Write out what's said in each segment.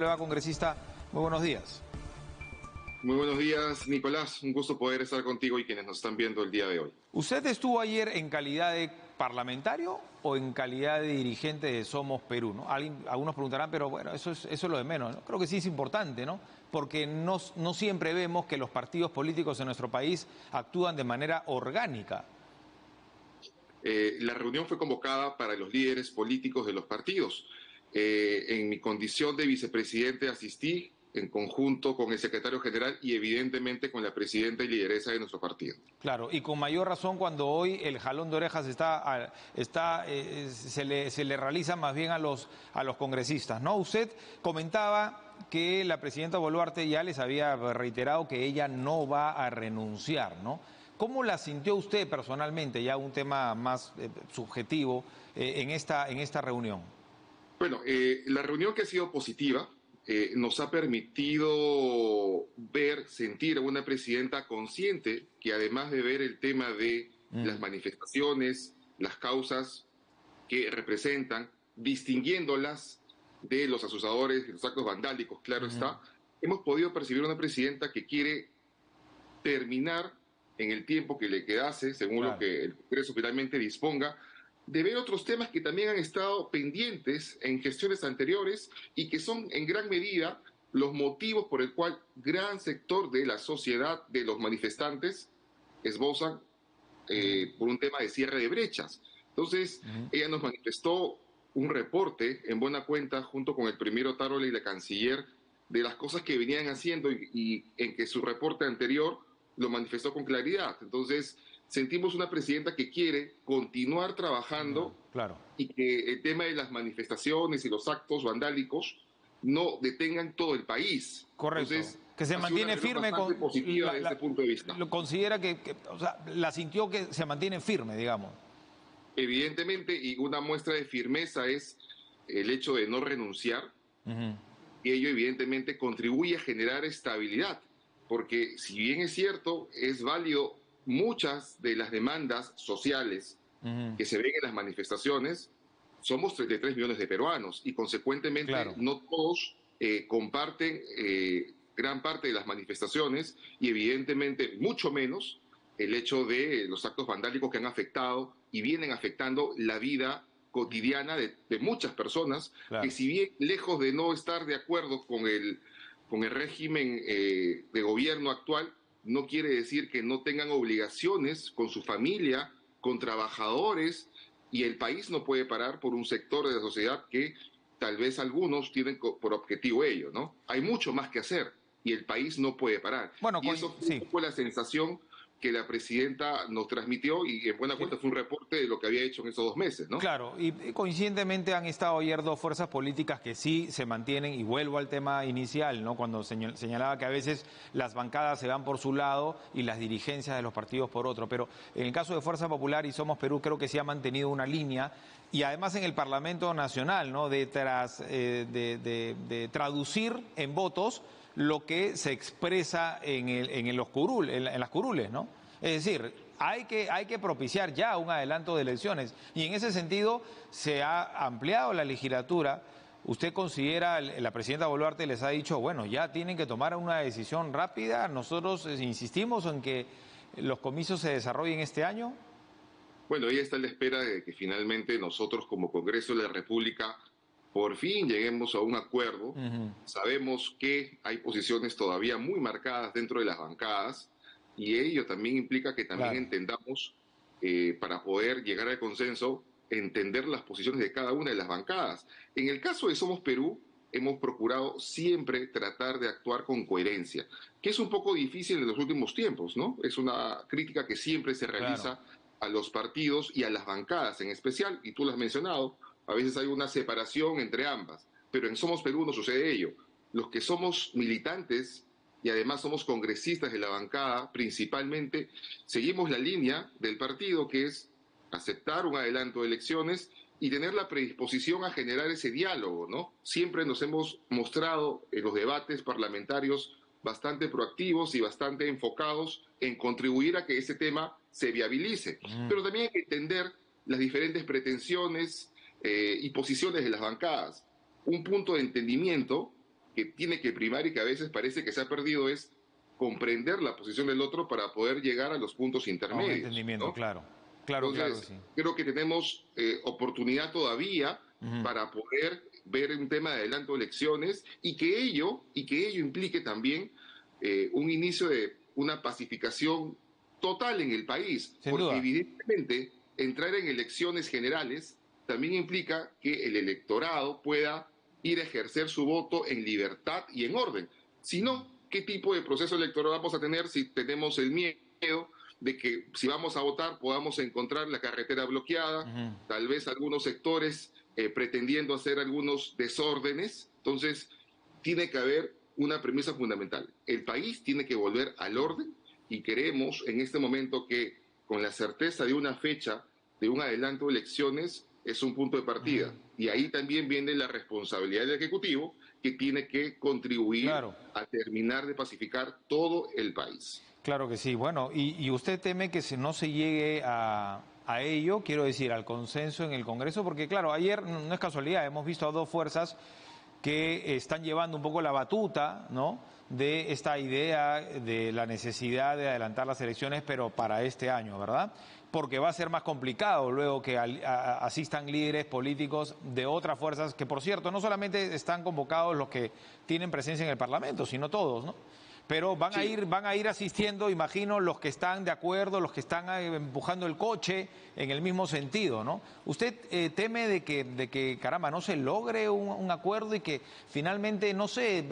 Hola, congresista, muy buenos días. Muy buenos días, Nicolás. Un gusto poder estar contigo y quienes nos están viendo el día de hoy. ¿Usted estuvo ayer en calidad de parlamentario o en calidad de dirigente de Somos Perú, ¿no? Algunos preguntarán, pero bueno, eso es lo de menos, ¿no? Creo que sí es importante, ¿no? Porque no siempre vemos que los partidos políticos en nuestro país actúan de manera orgánica. La reunión fue convocada para los líderes políticos de los partidos. En mi condición de vicepresidente asistí en conjunto con el secretario general y evidentemente con la presidenta y lideresa de nuestro partido. Claro, y con mayor razón cuando hoy el jalón de orejas se le realiza más bien a los congresistas, ¿no? Usted comentaba que la presidenta Boluarte ya les había reiterado que ella no va a renunciar, ¿no? ¿Cómo la sintió usted personalmente, ya un tema más subjetivo, en esta reunión? Bueno, la reunión que ha sido positiva nos ha permitido ver, sentir a una presidenta consciente que además de ver el tema de las manifestaciones, las causas que representan, distinguiéndolas de los asusadores, de los actos vandálicos, claro está, hemos podido percibir una presidenta que quiere terminar en el tiempo que le quedase, según lo que el Congreso finalmente disponga, de ver otros temas que también han estado pendientes en gestiones anteriores y que son en gran medida los motivos por el cual gran sector de la sociedad, de los manifestantes, esbozan por un tema de cierre de brechas. Entonces, ella nos manifestó un reporte en buena cuenta junto con el primero Tarola y la canciller de las cosas que venían haciendo y en que su reporte anterior lo manifestó con claridad. Entonces, sentimos una presidenta que quiere continuar trabajando y que el tema de las manifestaciones y los actos vandálicos no detengan todo el país. Correcto. Entonces, que se mantiene firme con positiva desde ese punto de vista. Lo considera o sea, la sintió que se mantiene firme, digamos. Evidentemente, y una muestra de firmeza es el hecho de no renunciar, y ello evidentemente contribuye a generar estabilidad, porque si bien es cierto, es válido muchas de las demandas sociales que se ven en las manifestaciones, somos 33 millones de peruanos y consecuentemente no todos comparten gran parte de las manifestaciones y evidentemente mucho menos el hecho de los actos vandálicos que han afectado y vienen afectando la vida cotidiana de muchas personas que si bien lejos de no estar de acuerdo con el régimen de gobierno actual, no quiere decir que no tengan obligaciones con su familia, con trabajadores, y el país no puede parar por un sector de la sociedad que tal vez algunos tienen por objetivo ello, ¿no? Hay mucho más que hacer y el país no puede parar. Bueno, y eso fue la sensación que la presidenta nos transmitió y en buena cuenta fue un reporte de lo que había hecho en esos 2 meses, ¿no? Claro, y coincidentemente han estado ayer dos fuerzas políticas que sí se mantienen, y vuelvo al tema inicial, ¿no? Cuando señalaba que a veces las bancadas se van por su lado y las dirigencias de los partidos por otro, pero en el caso de Fuerza Popular y Somos Perú creo que sí ha mantenido una línea, y además en el Parlamento Nacional, ¿no? De traducir en votos lo que se expresa en las curules, ¿no? Es decir, hay que propiciar ya un adelanto de elecciones y en ese sentido se ha ampliado la legislatura. ¿Usted considera, la presidenta Boluarte les ha dicho, bueno, ya tienen que tomar una decisión rápida? Nosotros insistimos en que los comicios se desarrollen este año. Bueno, ella está a la espera de que finalmente nosotros como Congreso de la República por fin lleguemos a un acuerdo. Sabemos que hay posiciones todavía muy marcadas dentro de las bancadas y ello también implica que también entendamos, para poder llegar al consenso, entender las posiciones de cada una de las bancadas. En el caso de Somos Perú, hemos procurado siempre tratar de actuar con coherencia, que es un poco difícil en los últimos tiempos, ¿no? Es una crítica que siempre se realiza a los partidos y a las bancadas en especial, y tú lo has mencionado, a veces hay una separación entre ambas, pero en Somos Perú no sucede ello. Los que somos militantes y además somos congresistas de la bancada, principalmente, seguimos la línea del partido, que es aceptar un adelanto de elecciones y tener la predisposición a generar ese diálogo, ¿no? Siempre nos hemos mostrado en los debates parlamentarios bastante proactivos y bastante enfocados en contribuir a que ese tema se viabilice. Pero también hay que entender las diferentes pretensiones y posiciones de las bancadas. Un punto de entendimiento que tiene que primar y que a veces parece que se ha perdido es comprender la posición del otro para poder llegar a los puntos A un intermedios, entendimiento, ¿no? claro. Claro, claro que Entonces, sí. creo que tenemos oportunidad todavía Ujú. para poder ver un tema de adelanto de elecciones y que ello implique también un inicio de una pacificación total en el país, Sin porque duda. evidentemente entrar en elecciones generales también implica que el electorado pueda ir a ejercer su voto en libertad y en orden. Si no, ¿qué tipo de proceso electoral vamos a tener si tenemos el miedo de que si vamos a votar podamos encontrar la carretera bloqueada, Ujú. tal vez algunos sectores pretendiendo hacer algunos desórdenes? Entonces, tiene que haber una premisa fundamental. El país tiene que volver al orden y queremos en este momento que con la certeza de una fecha, de un adelanto de elecciones, es un punto de partida. Ujú. Y ahí también viene la responsabilidad del Ejecutivo, que tiene que contribuir Claro. a terminar de pacificar todo el país. Claro que sí. Bueno, y usted teme que si no se llegue a ello, quiero decir, al consenso en el Congreso, porque claro, ayer no es casualidad, hemos visto a dos fuerzas que están llevando un poco la batuta, ¿no?, de esta idea de la necesidad de adelantar las elecciones, pero para este año, ¿verdad? Porque va a ser más complicado luego que asistan líderes políticos de otras fuerzas, que por cierto, no solamente están convocados los que tienen presencia en el Parlamento, sino todos, ¿no? Pero Sí, van a ir asistiendo, imagino, los que están de acuerdo, los que están empujando el coche en el mismo sentido, ¿no? ¿Usted teme de que, caramba, no se logre un acuerdo y que finalmente, no sé,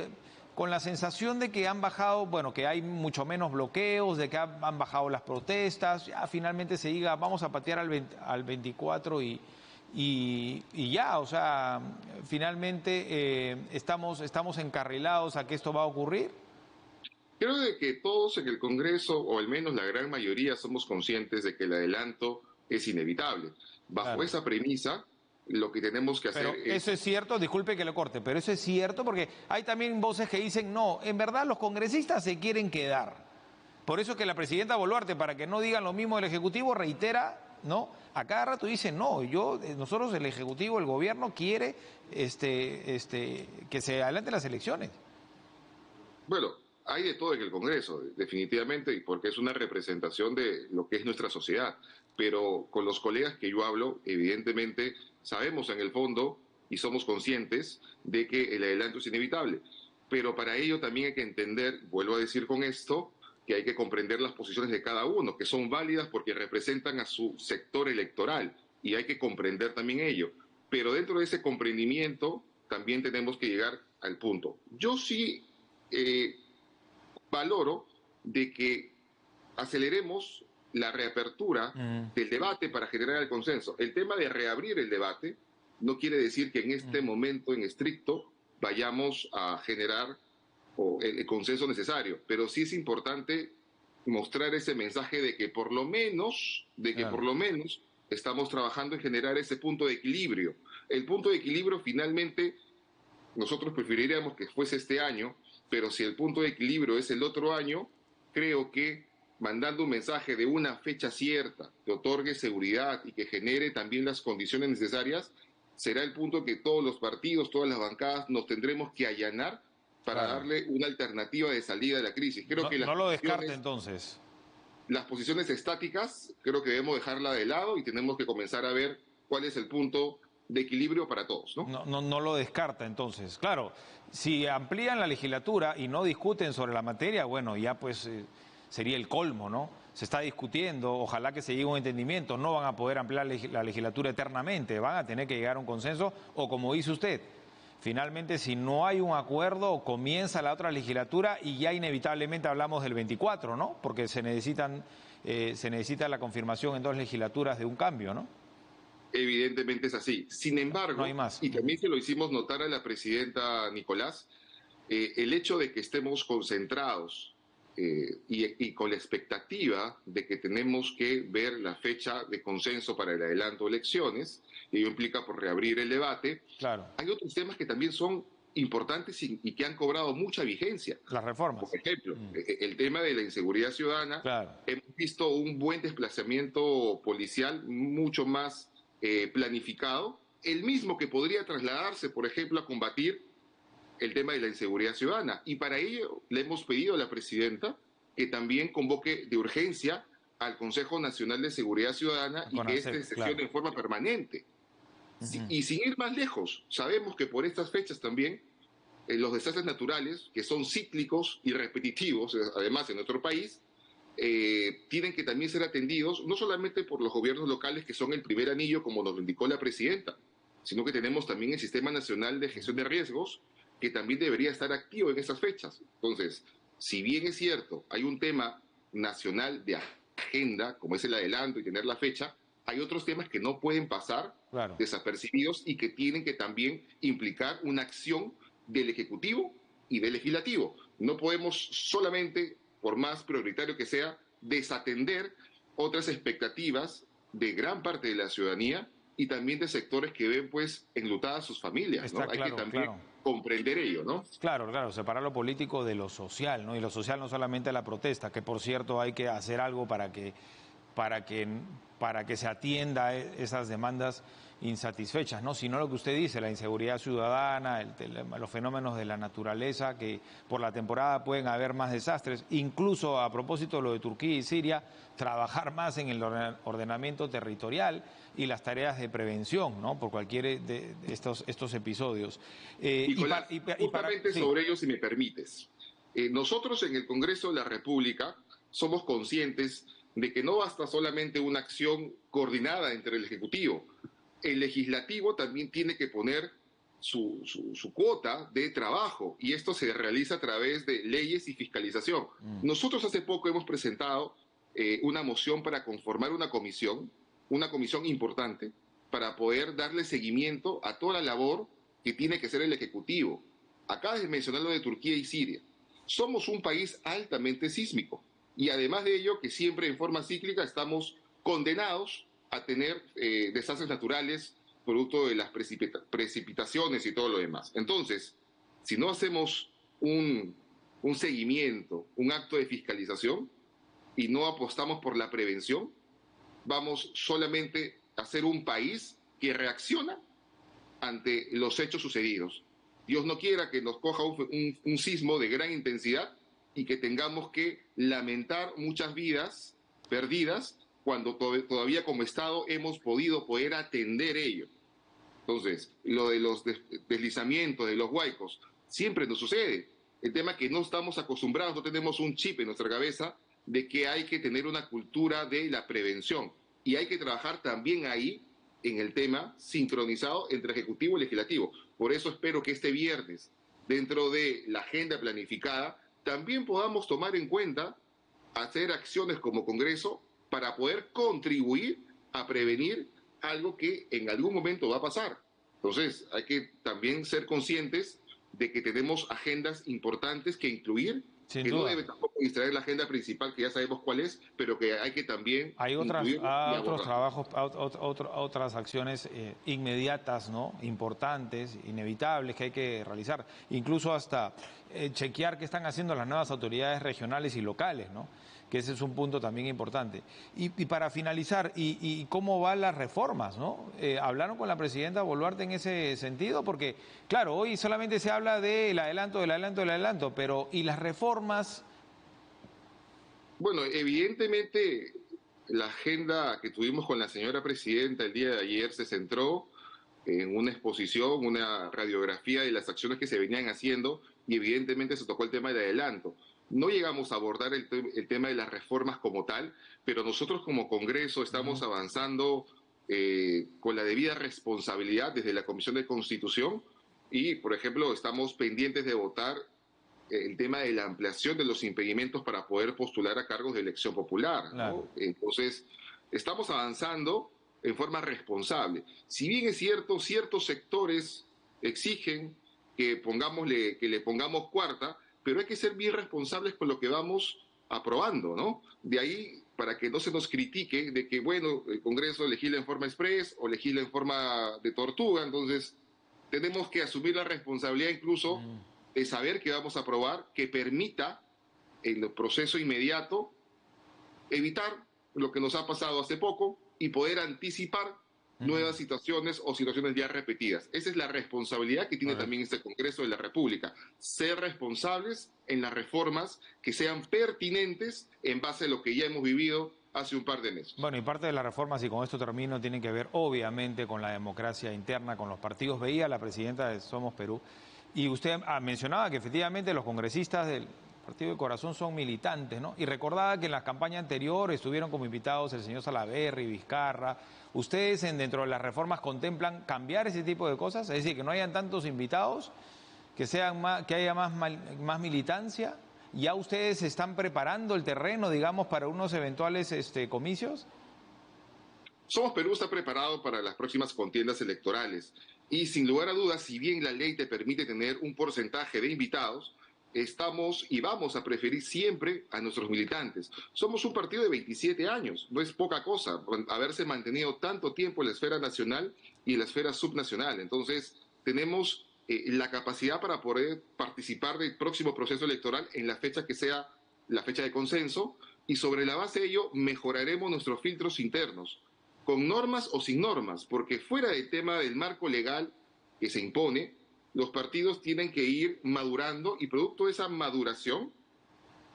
con la sensación de que han bajado, bueno, que hay mucho menos bloqueos, de que han bajado las protestas, ya finalmente se diga, vamos a patear al 24 y ya, o sea, finalmente estamos encarrilados a que esto va a ocurrir? creo de que todos en el Congreso, o al menos la gran mayoría, somos conscientes de que el adelanto es inevitable. Bajo Claro. esa premisa, lo que tenemos que hacer Pero eso es, es cierto, disculpe que lo corte, pero eso es cierto porque hay también voces que dicen, no, en verdad los congresistas se quieren quedar. Por eso es que la presidenta Boluarte, para que no digan lo mismo del Ejecutivo, reitera, ¿no? A cada rato dice, no, nosotros el Ejecutivo, el gobierno quiere que se adelanten las elecciones. bueno, hay de todo en el Congreso, definitivamente, y porque es una representación de lo que es nuestra sociedad. Pero con los colegas que yo hablo, evidentemente, sabemos en el fondo y somos conscientes de que el adelanto es inevitable. Pero para ello también hay que entender, vuelvo a decir con esto, que hay que comprender las posiciones de cada uno, que son válidas porque representan a su sector electoral, y hay que comprender también ello. Pero dentro de ese comprendimiento también tenemos que llegar al punto. Yo sí eh, valoro de que aceleremos la reapertura Mm, del debate para generar el consenso. El tema de reabrir el debate no quiere decir que en este mm, momento en estricto vayamos a generar el consenso necesario, pero sí es importante mostrar ese mensaje de que por claro. lo menos estamos trabajando en generar ese punto de equilibrio. El punto de equilibrio finalmente nosotros preferiríamos que fuese este año, pero si el punto de equilibrio es el otro año, creo que mandando un mensaje de una fecha cierta que otorgue seguridad y que genere también las condiciones necesarias, será el punto que todos los partidos, todas las bancadas nos tendremos que allanar para Claro. darle una alternativa de salida de la crisis. Creo No, que no lo descarte entonces. las posiciones estáticas, creo que debemos dejarla de lado y tenemos que comenzar a ver cuál es el punto de equilibrio para todos, ¿no? No lo descarta entonces. Claro, si amplían la legislatura y no discuten sobre la materia, bueno, ya pues sería el colmo, ¿no? Se está discutiendo, ojalá que se llegue a un entendimiento, no van a poder ampliar la legislatura eternamente, van a tener que llegar a un consenso o como dice usted, finalmente si no hay un acuerdo comienza la otra legislatura y ya inevitablemente hablamos del 24, ¿no? Porque se necesita la confirmación en dos legislaturas de un cambio, ¿no? Evidentemente es así. Sin No hay embargo, más. y también se lo hicimos notar a la presidenta Nicolás, el hecho de que estemos concentrados y con la expectativa de que tenemos que ver la fecha de consenso para el adelanto de elecciones, y ello implica por reabrir el debate, Claro, hay otros temas que también son importantes y que han cobrado mucha vigencia. las Por reformas. ejemplo, Mm, el tema de la inseguridad ciudadana, claro. hemos visto un buen desplazamiento policial mucho más planificado, el mismo que podría trasladarse, por ejemplo, a combatir el tema de la inseguridad ciudadana. Y para ello le hemos pedido a la presidenta que también convoque de urgencia al Consejo Nacional de Seguridad Ciudadana y que éste sesione claro, en forma permanente. Y sin ir más lejos, sabemos que por estas fechas también los desastres naturales, que son cíclicos y repetitivos, además en nuestro país, tienen que también ser atendidos, no solamente por los gobiernos locales, que son el primer anillo, como nos lo indicó la presidenta, sino que tenemos también el Sistema Nacional de Gestión de Riesgos, que también debería estar activo en esas fechas. Entonces, si bien es cierto, hay un tema nacional de agenda, como es el adelanto y tener la fecha, hay otros temas que no pueden pasar claro. desapercibidos y que tienen que también implicar una acción del Ejecutivo y del Legislativo. No podemos solamente, por más prioritario que sea, desatender otras expectativas de gran parte de la ciudadanía y también de sectores que ven pues enlutadas sus familias, ¿no? Hay que también comprender ello, ¿no? Claro, claro, separar lo político de lo social, ¿no? Y lo social no solamente la protesta, que por cierto hay que hacer algo para que se atienda esas demandas insatisfechas, ¿no? Sino lo que usted dice, la inseguridad ciudadana, los fenómenos de la naturaleza, que por la temporada pueden haber más desastres, incluso a propósito de lo de Turquía y Siria, trabajar más en el ordenamiento territorial y las tareas de prevención, ¿no? Por cualquier de estos episodios. Justamente sobre ello, si me permites. Nosotros en el Congreso de la República somos conscientes de que no basta solamente una acción coordinada entre el Ejecutivo. El Legislativo también tiene que poner su cuota de trabajo y esto se realiza a través de leyes y fiscalización. Nosotros hace poco hemos presentado una moción para conformar una comisión importante para poder darle seguimiento a toda la labor que tiene que hacer el Ejecutivo. Acabas de mencionar lo de Turquía y Siria. Somos un país altamente sísmico y además de ello que siempre en forma cíclica estamos condenados a tener desastres naturales producto de las precipitaciones y todo lo demás. Entonces, si no hacemos un seguimiento, un acto de fiscalización y no apostamos por la prevención, vamos solamente a ser un país que reacciona ante los hechos sucedidos. Dios no quiera que nos coja un sismo de gran intensidad y que tengamos que lamentar muchas vidas perdidas cuando todavía como Estado hemos poder atender ello. Entonces, lo de los deslizamientos, de los huaicos, siempre nos sucede. El tema es que no estamos acostumbrados, no tenemos un chip en nuestra cabeza de que hay que tener una cultura de la prevención. Y hay que trabajar también ahí en el tema sincronizado entre Ejecutivo y Legislativo. Por eso espero que este viernes, dentro de la agenda planificada, también podamos tomar en cuenta hacer acciones como Congreso para poder contribuir a prevenir algo que en algún momento va a pasar. Entonces, hay que también ser conscientes de que tenemos agendas importantes que incluir, sin que duda. no debe tampoco distraer la agenda principal, que ya sabemos cuál es, pero que hay que también hay otros trabajos, otras acciones inmediatas, ¿no? Importantes, inevitables, que hay que realizar. Incluso hasta chequear qué están haciendo las nuevas autoridades regionales y locales, ¿no? Que ese es un punto también importante. Y para finalizar, ¿y cómo van las reformas, no? ¿Hablaron con la presidenta Boluarte en ese sentido? Porque, claro, hoy solamente se habla del adelanto, pero ¿y las reformas? Bueno, evidentemente la agenda que tuvimos con la señora presidenta el día de ayer se centró en una exposición, una radiografía de las acciones que se venían haciendo y evidentemente se tocó el tema del adelanto. No llegamos a abordar el tema de las reformas como tal, pero nosotros como Congreso estamos avanzando con la debida responsabilidad desde la Comisión de Constitución y, por ejemplo, estamos pendientes de votar el tema de la ampliación de los impedimentos para poder postular a cargos de elección popular, ¿no? Claro. Entonces, estamos avanzando en forma responsable. Si bien es cierto, ciertos sectores exigen que le pongamos cuarta, pero hay que ser bien responsables con lo que vamos aprobando, ¿no? De ahí, para que no se nos critique de que, bueno, el Congreso legisla en forma express o legisla en forma de tortuga, entonces tenemos que asumir la responsabilidad incluso de saber que vamos a aprobar, que permita en el proceso inmediato evitar lo que nos ha pasado hace poco y poder anticipar nuevas situaciones o situaciones ya repetidas. Esa es la responsabilidad que tiene también este Congreso de la República, ser responsables en las reformas que sean pertinentes en base a lo que ya hemos vivido hace un par de meses. Bueno, y parte de las reformas, y con esto termino, tienen que ver obviamente con la democracia interna, con los partidos. Veía a la presidenta de Somos Perú y usted mencionaba que efectivamente los congresistas del Partido de Corazón son militantes, ¿no? Y recordaba que en la campaña anterior estuvieron como invitados el señor Salaverry, Vizcarra. ¿Ustedes dentro de las reformas contemplan cambiar ese tipo de cosas? Es decir, que no hayan tantos invitados, que haya más militancia. ¿Ya ustedes están preparando el terreno, digamos, para unos eventuales comicios? Somos Perú está preparado para las próximas contiendas electorales y sin lugar a dudas, si bien la ley te permite tener un porcentaje de invitados, estamos y vamos a preferir siempre a nuestros militantes. Somos un partido de 27 años, no es poca cosa haberse mantenido tanto tiempo en la esfera nacional y en la esfera subnacional. Entonces, tenemos la capacidad para poder participar del próximo proceso electoral en la fecha que sea la fecha de consenso y sobre la base de ello mejoraremos nuestros filtros internos, con normas o sin normas, porque fuera del tema del marco legal que se impone, los partidos tienen que ir madurando y producto de esa maduración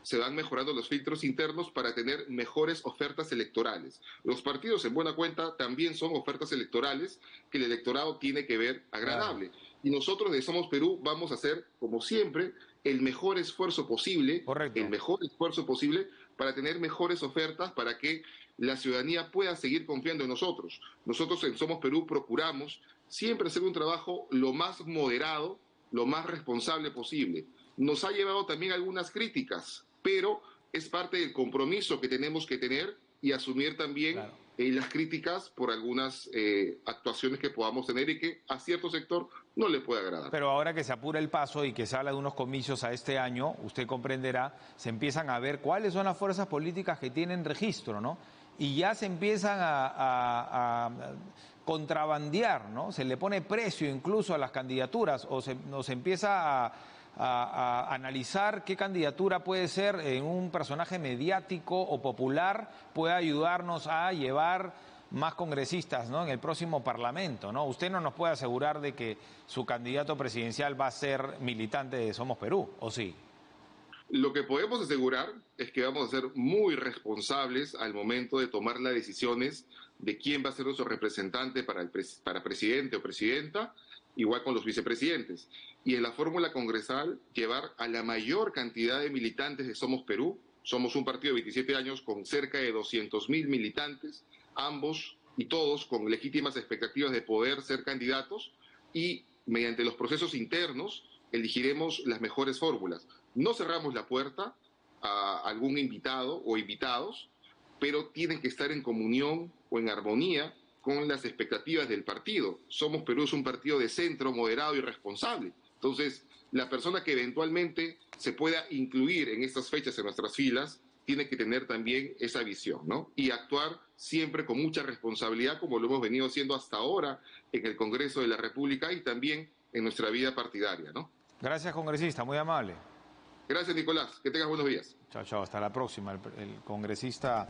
se van mejorando los filtros internos para tener mejores ofertas electorales. Los partidos, en buena cuenta, también son ofertas electorales que el electorado tiene que ver agradable. Claro. Y nosotros de Somos Perú vamos a hacer, como siempre, el mejor esfuerzo posible, para tener mejores ofertas, para que la ciudadanía pueda seguir confiando en nosotros. Nosotros en Somos Perú procuramos siempre hacer un trabajo lo más moderado, lo más responsable posible. Nos ha llevado también algunas críticas, pero es parte del compromiso que tenemos que tener y asumir también las críticas por algunas actuaciones que podamos tener y que a cierto sector no le puede agradar. Pero ahora que se apura el paso y que se habla de unos comicios a este año, usted comprenderá, se empiezan a ver cuáles son las fuerzas políticas que tienen registro, ¿no? Y ya se empiezan a contrabandear, ¿no? Se le pone precio incluso a las candidaturas o se empieza a analizar qué candidatura puede ser en un personaje mediático o popular, puede ayudarnos a llevar más congresistas, ¿no?, en el próximo Parlamento, ¿no? Usted no nos puede asegurar de que su candidato presidencial va a ser militante de Somos Perú, ¿o sí? Lo que podemos asegurar es que vamos a ser muy responsables al momento de tomar las decisiones de quién va a ser nuestro representante para presidente o presidenta, igual con los vicepresidentes. Y en la fórmula congresal, llevar a la mayor cantidad de militantes de Somos Perú. Somos un partido de 27 años con cerca de 200.000 militantes, ambos y todos con legítimas expectativas de poder ser candidatos y mediante los procesos internos elegiremos las mejores fórmulas. No cerramos la puerta a algún invitado o invitados, pero tienen que estar en comunión o en armonía con las expectativas del partido. Somos Perú es un partido de centro, moderado y responsable. Entonces, la persona que eventualmente se pueda incluir en estas fechas en nuestras filas tiene que tener también esa visión, ¿no? Y actuar siempre con mucha responsabilidad, como lo hemos venido haciendo hasta ahora en el Congreso de la República y también en nuestra vida partidaria, ¿no? Gracias, congresista, muy amable. Gracias, Nicolás. Que tengas buenos días. Chao, chao. Hasta la próxima. El congresista